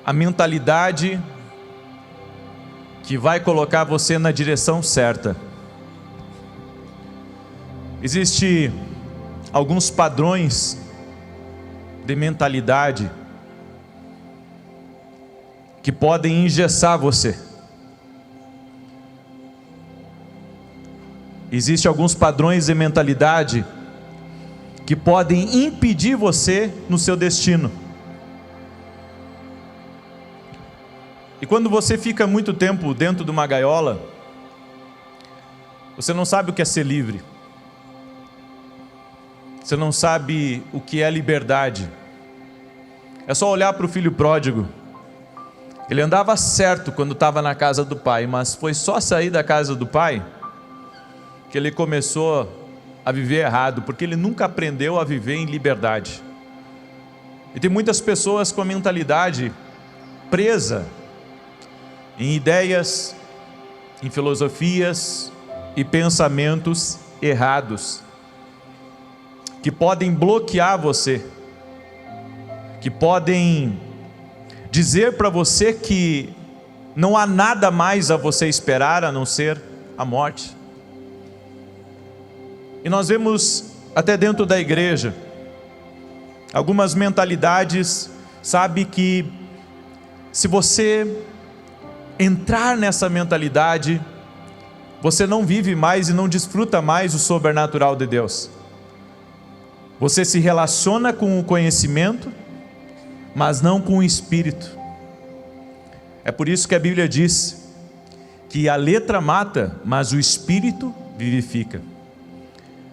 a mentalidade que vai colocar você na direção certa. Existem alguns padrões de mentalidade que podem engessar você. Existem alguns padrões de mentalidade que podem impedir você no seu destino. E quando você fica muito tempo dentro de uma gaiola, você não sabe o que é ser livre. Você não sabe o que é liberdade. É só olhar para o filho pródigo. Ele andava certo quando estava na casa do pai, mas foi só sair da casa do pai que ele começou a viver errado, porque ele nunca aprendeu a viver em liberdade. E tem muitas pessoas com a mentalidade presa em ideias, em filosofias e pensamentos errados, que podem bloquear você, que podem dizer para você que não há nada mais a você esperar a não ser a morte. E nós vemos até dentro da igreja algumas mentalidades, sabe, que se você entrar nessa mentalidade, você não vive mais e não desfruta mais o sobrenatural de Deus. Você se relaciona com o conhecimento, mas não com o Espírito. É por isso que a Bíblia diz que a letra mata, mas o Espírito vivifica.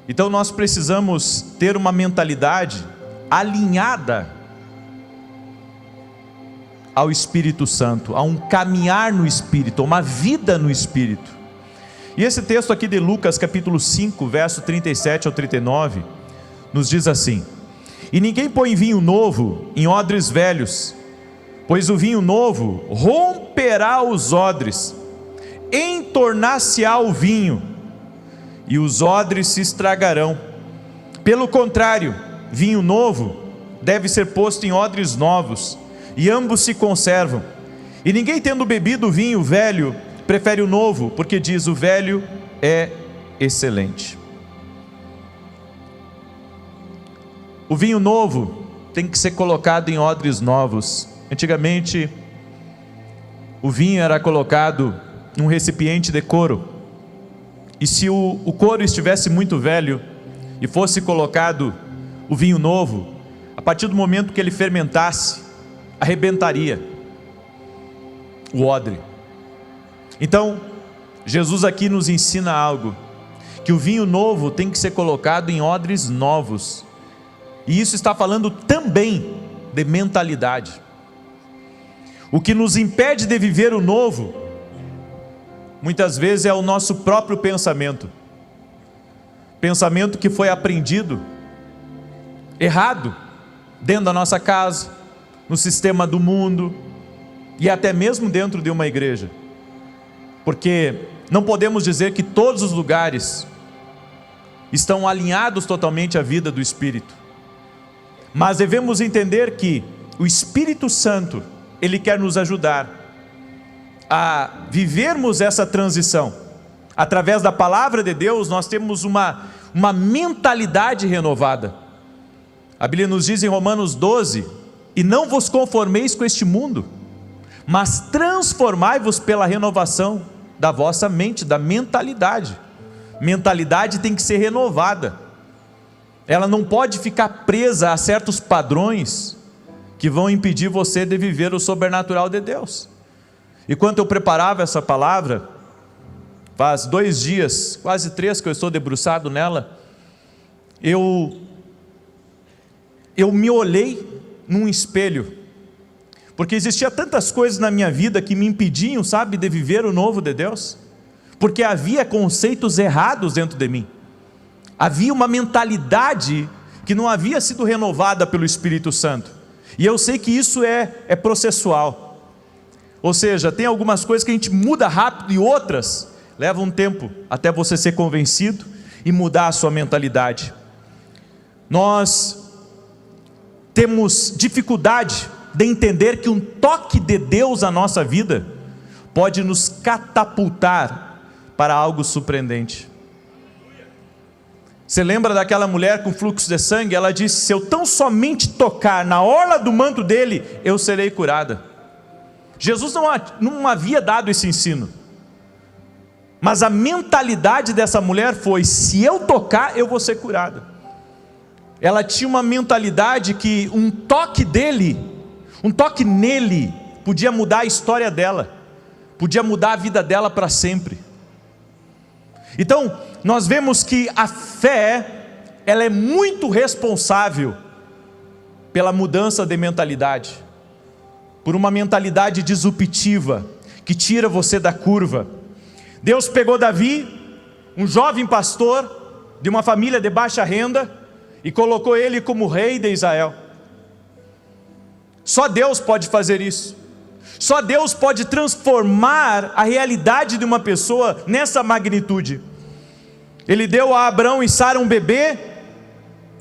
Então nós precisamos ter uma mentalidade alinhada ao Espírito Santo, a um caminhar no Espírito, a uma vida no Espírito. E esse texto aqui de Lucas capítulo 5, verso 37 ao 39, nos diz assim: E ninguém põe vinho novo em odres velhos, pois o vinho novo romperá os odres, entornar-se-á o vinho, e os odres se estragarão. Pelo contrário, vinho novo deve ser posto em odres novos, e ambos se conservam. E ninguém, tendo bebido o vinho velho, prefere o novo, porque diz: o velho é excelente. O vinho novo tem que ser colocado em odres novos. Antigamente, o vinho era colocado num recipiente de couro, e se o couro estivesse muito velho e fosse colocado o vinho novo, a partir do momento que ele fermentasse, arrebentaria o odre. Então, Jesus aqui nos ensina algo, que o vinho novo tem que ser colocado em odres novos, e isso está falando também de mentalidade. O que nos impede de viver o novo, muitas vezes é o nosso próprio pensamento que foi aprendido errado, dentro da nossa casa, no sistema do mundo, e até mesmo dentro de uma igreja, porque não podemos dizer que todos os lugares estão alinhados totalmente à vida do Espírito, mas devemos entender que o Espírito Santo, Ele quer nos ajudar a vivermos essa transição. Através da palavra de Deus, nós temos uma mentalidade renovada. A Bíblia nos diz em Romanos 12: E não vos conformeis com este mundo, mas transformai-vos pela renovação da vossa mente, da mentalidade. Mentalidade tem que ser renovada. Ela não pode ficar presa a certos padrões que vão impedir você de viver o sobrenatural de Deus. E quando eu preparava essa palavra, faz 2 dias, quase 3 que eu estou debruçado nela, eu me olhei num espelho, porque existia tantas coisas na minha vida que me impediam, sabe, de viver o novo de Deus, porque havia conceitos errados dentro de mim, havia uma mentalidade que não havia sido renovada pelo Espírito Santo, e eu sei que isso é processual. Ou seja, tem algumas coisas que a gente muda rápido e outras levam um tempo até você ser convencido e mudar a sua mentalidade. Nós temos dificuldade de entender que um toque de Deus na nossa vida pode nos catapultar para algo surpreendente. Você lembra daquela mulher com fluxo de sangue? Ela disse: se eu tão somente tocar na orla do manto dele, eu serei curada. Jesus não havia dado esse ensino, mas a mentalidade dessa mulher foi: se eu tocar, eu vou ser curada. Ela tinha uma mentalidade que um toque dele, um toque nele, podia mudar a história dela, podia mudar a vida dela para sempre. Então, nós vemos que a fé, ela é muito responsável pela mudança de mentalidade, por uma mentalidade disruptiva, que tira você da curva. Deus pegou Davi, um jovem pastor, de uma família de baixa renda, e colocou ele como rei de Israel. Só Deus pode fazer isso. Só Deus pode transformar a realidade de uma pessoa nessa magnitude. Ele deu a Abrão e Sara um bebê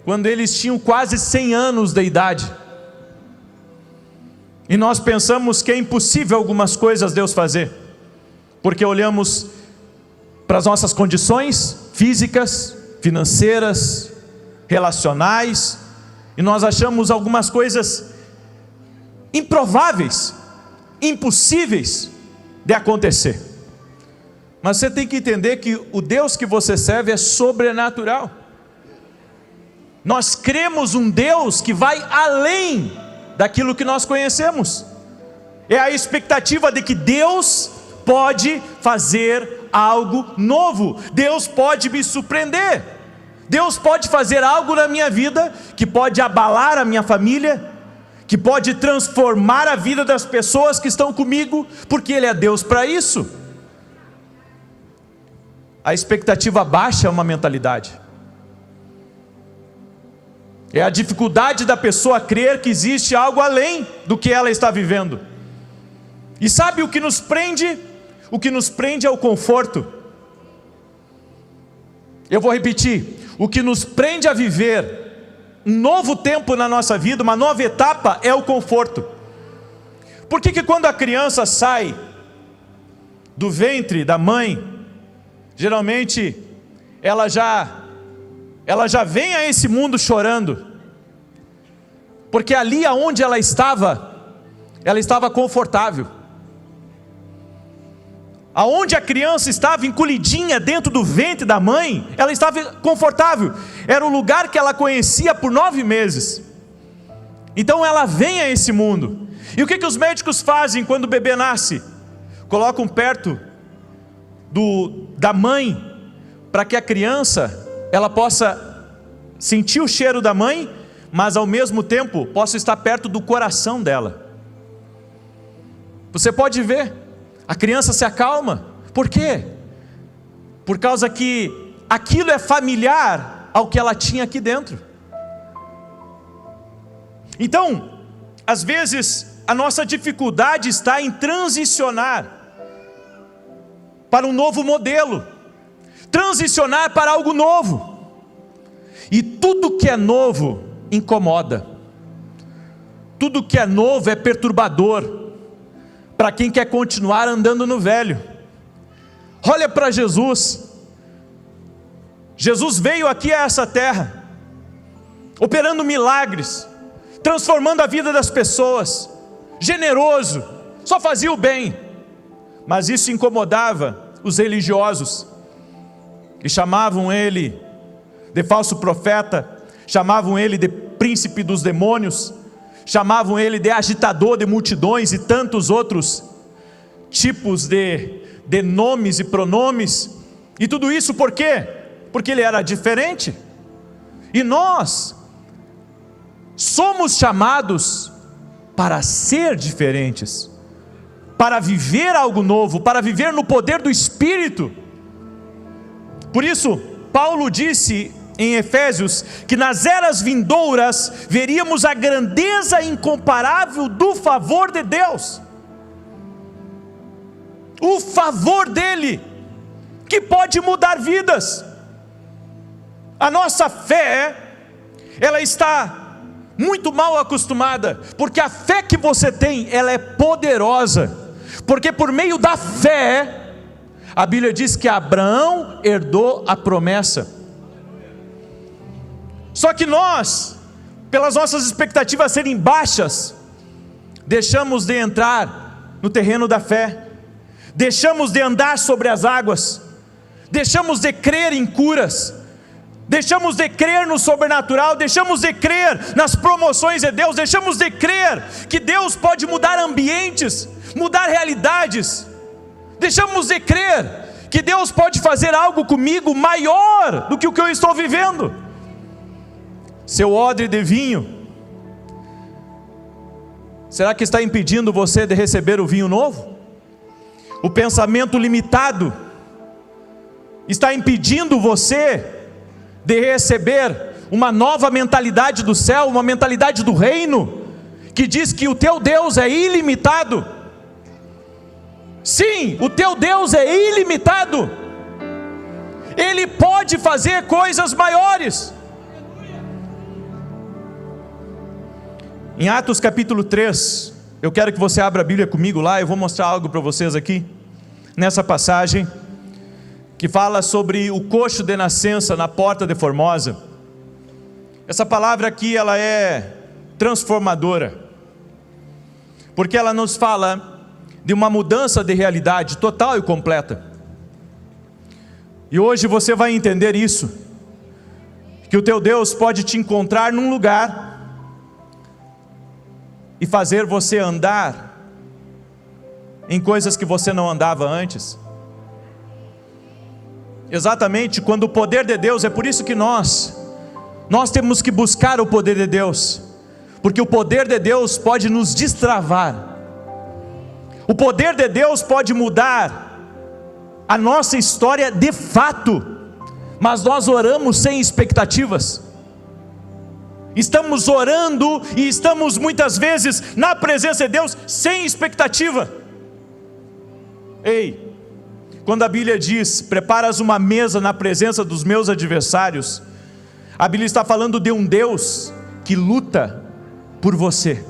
quando eles tinham quase 100 anos de idade. E nós pensamos que é impossível algumas coisas Deus fazer, porque olhamos para as nossas condições físicas, financeiras, relacionais, e nós achamos algumas coisas improváveis, impossíveis de acontecer. Mas você tem que entender que o Deus que você serve é sobrenatural. Nós cremos um Deus que vai além daquilo que nós conhecemos. É a expectativa de que Deus pode fazer algo novo. Deus pode me surpreender. Deus pode fazer algo na minha vida que pode abalar a minha família, que pode transformar a vida das pessoas que estão comigo, porque Ele é Deus para isso. A expectativa baixa é uma mentalidade. É a dificuldade da pessoa crer que existe algo além do que ela está vivendo. E sabe o que nos prende? O que nos prende é o conforto. Eu vou repetir: o que nos prende a viver um novo tempo na nossa vida, uma nova etapa, é o conforto. Por que quando a criança sai do ventre da mãe, geralmente ela já vem a esse mundo chorando? Porque ali aonde ela estava confortável. Aonde a criança estava encolhidinha dentro do ventre da mãe, ela estava confortável. Era o lugar que ela conhecia por 9 meses. Então ela vem a esse mundo. E o que os médicos fazem quando o bebê nasce? Colocam perto da mãe, para que a criança ela possa sentir o cheiro da mãe, mas ao mesmo tempo possa estar perto do coração dela. Você pode ver, a criança se acalma. Por quê? Por causa que aquilo é familiar ao que ela tinha aqui dentro. Então, às vezes a nossa dificuldade está em transicionar para um novo modelo, transicionar para algo novo. E tudo que é novo incomoda. Tudo que é novo é perturbador para quem quer continuar andando no velho. Olha para Jesus. Jesus veio aqui a essa terra, operando milagres, transformando a vida das pessoas, generoso, só fazia o bem. Mas isso incomodava os religiosos, que chamavam ele de falso profeta, chamavam ele de príncipe dos demônios, chamavam ele de agitador de multidões e tantos outros tipos de nomes e pronomes. E tudo isso por quê? Porque ele era diferente. E nós somos chamados para ser diferentes, para viver algo novo, para viver no poder do Espírito. Por isso, Paulo disse em Efésios que nas eras vindouras veríamos a grandeza incomparável do favor de Deus. O favor dele, que pode mudar vidas. A nossa fé, ela está muito mal acostumada, porque a fé que você tem, ela é poderosa, porque por meio da fé, a Bíblia diz que Abraão herdou a promessa. Só que nós, pelas nossas expectativas serem baixas, deixamos de entrar no terreno da fé, deixamos de andar sobre as águas, deixamos de crer em curas, deixamos de crer no sobrenatural, deixamos de crer nas promoções de Deus, deixamos de crer que Deus pode mudar ambientes, mudar realidades, deixamos de crer que Deus pode fazer algo comigo maior do que o que eu estou vivendo. Seu odre de vinho, será que está impedindo você de receber o vinho novo? O pensamento limitado está impedindo você de receber uma nova mentalidade do céu, uma mentalidade do reino, que diz que o teu Deus é ilimitado. Sim, o teu Deus é ilimitado, Ele pode fazer coisas maiores. Em Atos capítulo 3, eu quero que você abra a Bíblia comigo lá, eu vou mostrar algo para vocês aqui, nessa passagem, que fala sobre o coxo de nascença na porta de Formosa. Essa palavra aqui, ela é transformadora, porque ela nos fala de uma mudança de realidade total e completa. E hoje você vai entender isso, que o teu Deus pode te encontrar num lugar e fazer você andar em coisas que você não andava antes. Exatamente, quando o poder de Deus, é por isso que nós temos que buscar o poder de Deus, porque o poder de Deus pode nos destravar, o poder de Deus pode mudar a nossa história de fato, mas nós oramos sem expectativas, estamos orando e estamos muitas vezes na presença de Deus sem expectativa. Ei, quando a Bíblia diz, preparas uma mesa na presença dos meus adversários, a Bíblia está falando de um Deus que luta por você.